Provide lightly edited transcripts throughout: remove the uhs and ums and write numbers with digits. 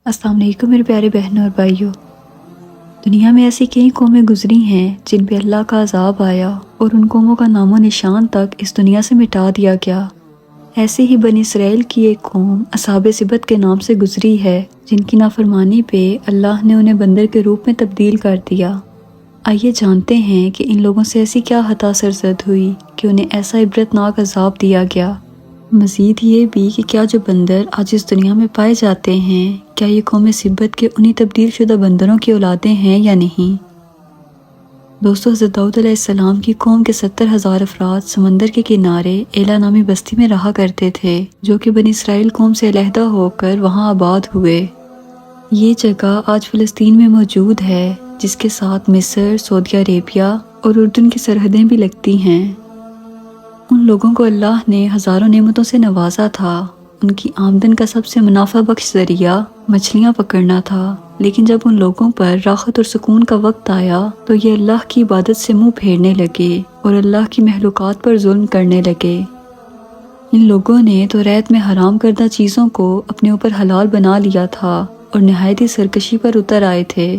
अस्सलाम वालेकुम मेरे प्यारे बहनों और भाइयों। दुनिया में ऐसी कई कौमें गुजरी हैं जिन पे अल्लाह का अजाब आया और उन कौमों का नामो निशान तक इस दुनिया से मिटा दिया गया। ऐसे ही बनी इसराइल की एक कौम असहाबे सिबत के नाम से गुजरी है, जिनकी नाफरमानी पे अल्लाह ने उन्हें बंदर के रूप में तब्दील कर दिया। आइए जानते हैं कि इन लोगों से ऐसी क्या खता सरजद हुई कि उन्हें ऐसा इबरतनाक अजाब दिया गया। मज़ीद ये भी कि क्या जो बंदर आज इस दुनिया में पाए जाते हैं, क्या ये कौम सिब्बत के उन्हीं तब्दील शुदा बंदरों की औलादें हैं या नहीं। दोस्तों, हज़रत दाऊद अलैहिस्सलाम की कौम के 70,000 अफराद समंदर के किनारे एला नामी बस्ती में रहा करते थे, जो कि बनी इसराइल कौम से अलहदा होकर वहाँ आबाद हुए। ये जगह आज फ़लस्तीन में मौजूद है, जिसके साथ मिस्र, सऊदी अरेबिया और उर्दन की सरहदें भी लगती हैं। उन लोगों को अल्लाह ने हज़ारों नेमतों से नवाजा था। उनकी आमदन का सबसे मुनाफा बख्श ज़रिया मछलियाँ पकड़ना था, लेकिन जब उन लोगों पर राहत और सुकून का वक्त आया तो ये अल्लाह की इबादत से मुंह फेरने लगे और अल्लाह की महलूकात पर जुल्म करने लगे। इन लोगों ने तो रैत में हराम करदा चीज़ों को अपने ऊपर हलाल बना लिया था और नहायत ही सरकशी पर उतर आए थे।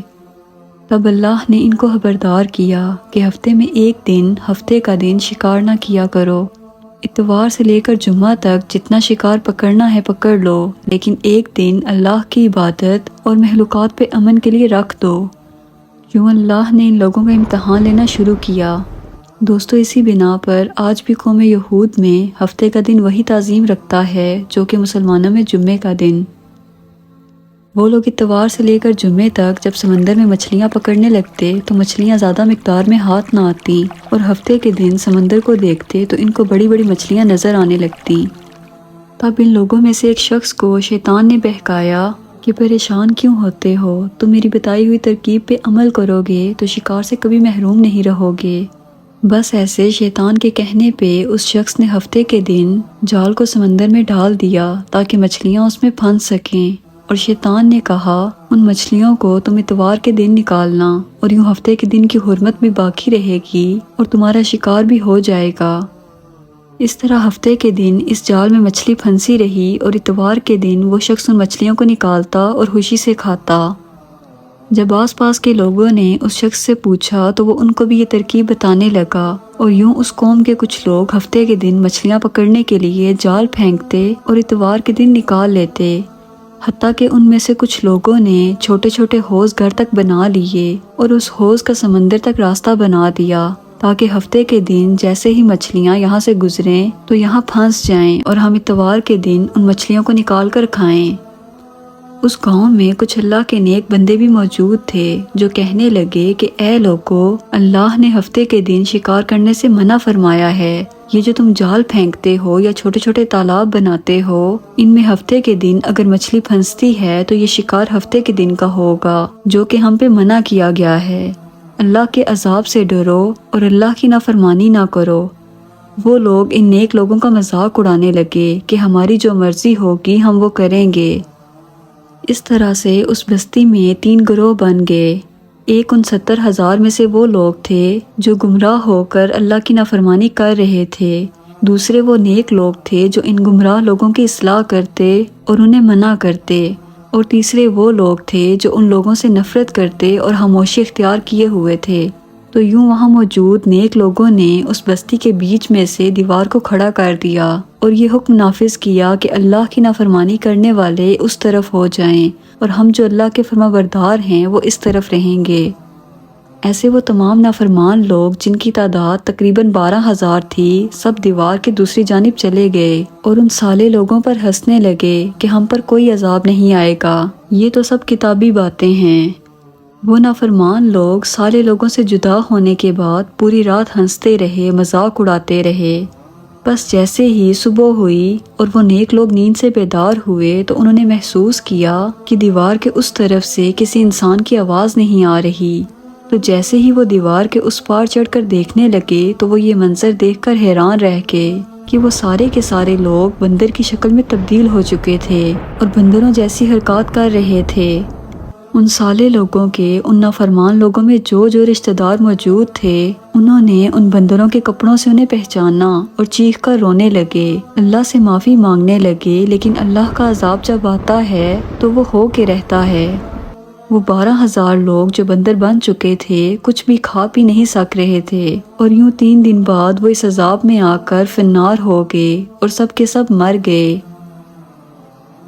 तब अल्लाह ने इनको खबरदार किया कि हफ्ते में एक दिन, हफ्ते का दिन शिकार ना किया करो। इतवार से लेकर जुम्मा तक जितना शिकार पकड़ना है पकड़ लो, लेकिन एक दिन अल्लाह की इबादत और महलूकात पे अमन के लिए रख दो। यूँ अल्लाह ने इन लोगों का इम्तहान लेना शुरू किया। दोस्तों, इसी बिना पर आज भी कौम यहूद में हफ्ते का दिन वही ताज़ीम रखता है जो कि मुसलमानों में जुम्मे का दिन। वो लोग इतवार से लेकर जुम्मे तक जब समंदर में मछलियाँ पकड़ने लगते तो मछलियाँ ज़्यादा मिकदार में हाथ ना आती, और हफ्ते के दिन समंदर को देखते तो इनको बड़ी बड़ी मछलियाँ नज़र आने लगती। तब इन लोगों में से एक शख्स को शैतान ने बहकाया कि परेशान क्यों होते हो, तुम मेरी बताई हुई तरकीब पे अमल करोगे तो शिकार से कभी महरूम नहीं रहोगे। बस ऐसे शैतान के कहने पे उस शख्स ने हफ्ते के दिन जाल को समंदर में डाल दिया ताकि मछलियाँ उसमें फंस सकें, और शैतान ने कहा उन मछलियों को तुम इतवार के दिन निकालना, और यूं हफ्ते के दिन की हुर्मत भी बाकी रहेगी और तुम्हारा शिकार भी हो जाएगा। इस तरह हफ्ते के दिन इस जाल में मछली फंसी रही और इतवार के दिन वो शख्स उन मछलियों को निकालता और खुशी से खाता। जब आस पास के लोगों ने उस शख्स से पूछा तो वो उनको भी ये तरकीब बताने लगा, और यूं उस कौम के कुछ लोग हफ्ते के दिन मछलियाँ पकड़ने के लिए जाल फेंकते और इतवार के दिन निकाल लेते। हत्ता कि उनमें से कुछ लोगों ने छोटे छोटे हौज़ घर तक बना लिए और उस हौज़ का समंदर तक रास्ता बना दिया, ताकि हफ्ते के दिन जैसे ही मछलियाँ यहाँ से गुजरें तो यहाँ फंस जाएं और हम इतवार के दिन उन मछलियों को निकाल कर खाएं। उस गांव में कुछ अल्लाह के नेक बंदे भी मौजूद थे जो कहने लगे कि ए लोगों, अल्लाह ने हफ्ते के दिन शिकार करने से मना फरमाया है। ये जो तुम जाल फेंकते हो या छोटे छोटे तालाब बनाते हो, इनमें हफ्ते के दिन अगर मछली फंसती है तो ये शिकार हफ्ते के दिन का होगा, जो कि हम पे मना किया गया है। अल्लाह के अजाब से डरो और अल्लाह की नाफरमानी ना करो। वो लोग इन नेक लोगों का मजाक उड़ाने लगे कि हमारी जो मर्जी होगी हम वो करेंगे। इस तरह से उस बस्ती में 3 गिरोह बन गए। एक उन 70,000 में से वो लोग थे जो गुमराह होकर अल्लाह की नाफरमानी कर रहे थे। दूसरे वो नेक लोग थे जो इन गुमराह लोगों की इस्लाह करते और उन्हें मना करते, और तीसरे वो लोग थे जो उन लोगों से नफरत करते और खामोशी इख्तियार किए हुए थे। तो यूं वहाँ मौजूद नेक लोगों ने उस बस्ती के बीच में से दीवार को खड़ा कर दिया और ये हुक्म नाफिज किया कि अल्लाह की नाफरमानी करने वाले उस तरफ हो जाएं और हम जो अल्लाह के फरमाबरदार हैं वो इस तरफ रहेंगे। ऐसे वो तमाम नाफरमान लोग जिनकी तादाद तकरीबन 12,000 थी, सब दीवार के दूसरी जानिब चले गए और उन साले लोगों पर हंसने लगे कि हम पर कोई अजाब नहीं आएगा, ये तो सब किताबी बातें हैं। वो नाफरमान लोग साले लोगों से जुदा होने के बाद पूरी रात हंसते रहे, मजाक उड़ाते रहे। बस जैसे ही सुबह हुई और वो नेक लोग नींद से बेदार हुए तो उन्होंने महसूस किया कि दीवार के उस तरफ से किसी इंसान की आवाज़ नहीं आ रही। तो जैसे ही वो दीवार के उस पार चढ़कर देखने लगे तो वो ये मंजर देखकर हैरान रह गए कि वो सारे के सारे लोग बंदर की शक्ल में तब्दील हो चुके थे और बंदरों जैसी हरकत कर रहे थे। ان سالے لوگوں کے ان نافرمان لوگوں میں جو رشتہ دار موجود تھے، انہوں نے ان بندروں کے کپڑوں سے انہیں پہچانا اور چیخ کر رونے لگے، اللہ سے معافی مانگنے لگے۔ لیکن اللہ کا عذاب جب آتا ہے تو وہ ہو کے رہتا ہے۔ وہ 12,000 لوگ جو بندر بن چکے تھے کچھ بھی کھا پی نہیں سک رہے تھے، اور یوں 3 دن بعد وہ اس عذاب میں آ کر فنار ہو گئے اور سب کے سب مر گئے۔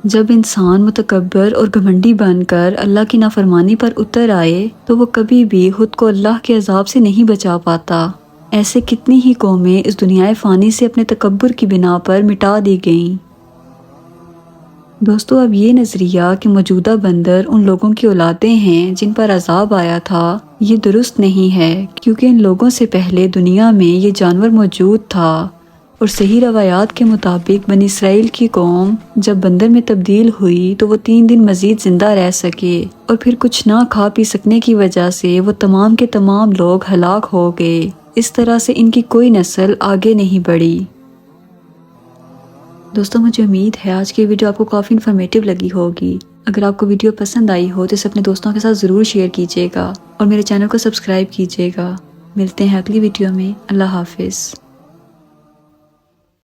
جب انسان متکبر اور گھمنڈی بن کر اللہ کی نافرمانی پر اتر آئے تو وہ کبھی بھی خود کو اللہ کے عذاب سے نہیں بچا پاتا۔ ایسے کتنی ہی قومیں اس دنیا فانی سے اپنے تکبر کی بنا پر مٹا دی گئیں۔ دوستو، اب یہ نظریہ کہ موجودہ بندر ان لوگوں کی اولادیں ہیں جن پر عذاب آیا تھا، یہ درست نہیں ہے، کیونکہ ان لوگوں سے پہلے دنیا میں یہ جانور موجود تھا، اور صحیح روایات کے مطابق بنی اسرائیل کی قوم جب بندر میں تبدیل ہوئی تو وہ 3 دن مزید زندہ رہ سکے، اور پھر کچھ نہ کھا پی سکنے کی وجہ سے وہ تمام کے تمام لوگ ہلاک ہو گئے۔ اس طرح سے ان کی کوئی نسل آگے نہیں بڑھی۔ دوستو، مجھے امید ہے آج کی ویڈیو آپ کو کافی انفارمیٹیو لگی ہوگی۔ اگر آپ کو ویڈیو پسند آئی ہو تو اسے اپنے دوستوں کے ساتھ ضرور شیئر کیجیے گا اور میرے چینل کو سبسکرائب کیجیے گا۔ ملتے ہیں اگلی ویڈیو میں۔ اللہ حافظ۔